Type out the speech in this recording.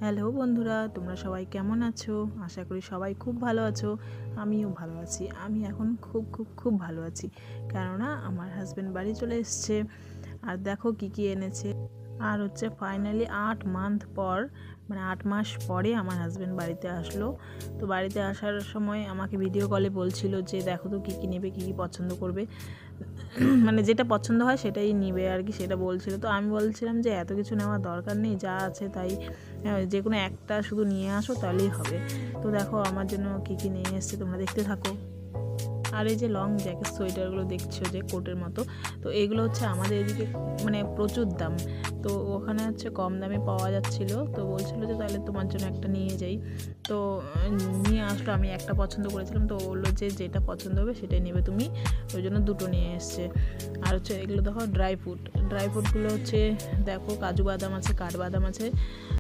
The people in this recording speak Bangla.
হ্যালো বন্ধুরা, তোমরা সবাই কেমন আছো? আশা করি সবাই খুব ভালো আছো। আমিও ভালো আছি। আমি এখন খুব খুব খুব ভালো আছি, কেননা আমার হাজব্যান্ড বাড়ি চলে এসছে। আর দেখো কি কি এনেছে। আর হচ্ছে ফাইনালি 8 মান্থ পর, মানে 8 মাস পরে আমার হাজব্যান্ড বাড়িতে আসলো। তো বাড়িতে আসার সময় আমাকে ভিডিও কলে বলছিল যে দেখো তো কী কী নেবে, কী কী পছন্দ করবে, মানে যেটা পছন্দ হয় সেটাই নিবে আর কি, সেটা বলছিল। তো আমি বলছিলাম যে এত কিছু নেওয়ার দরকার নেই, যা আছে তাই যে কোনো একটা শুধু নিয়ে আসো তাহলেই হবে। তো দেখো আমার জন্য কী কী নিয়ে এসছে, তোমরা দেখতে থাকো। আর এই যে লং জ্যাকেট সোয়েটারগুলো দেখছো যে কোটের মতো, তো এগুলো হচ্ছে আমাদের এদিকে মানে প্রচুর দাম। তো ওখানে হচ্ছে কম দামে পাওয়া যাচ্ছিল, তো বলছিল যে তাহলে তোমার জন্য একটা নিয়ে যাই। তো নিয়ে আসলো, আমি একটা পছন্দ করেছিলাম, তো বললো যে যেটা পছন্দ হবে সেটাই নেবে তুমি, ওই জন্য দুটো নিয়ে এসছে। আর হচ্ছে এগুলো দেখো ড্রাই ফ্রুটগুলো হচ্ছে দেখো কাজু বাদাম আছে, কাঠবাদাম আছে,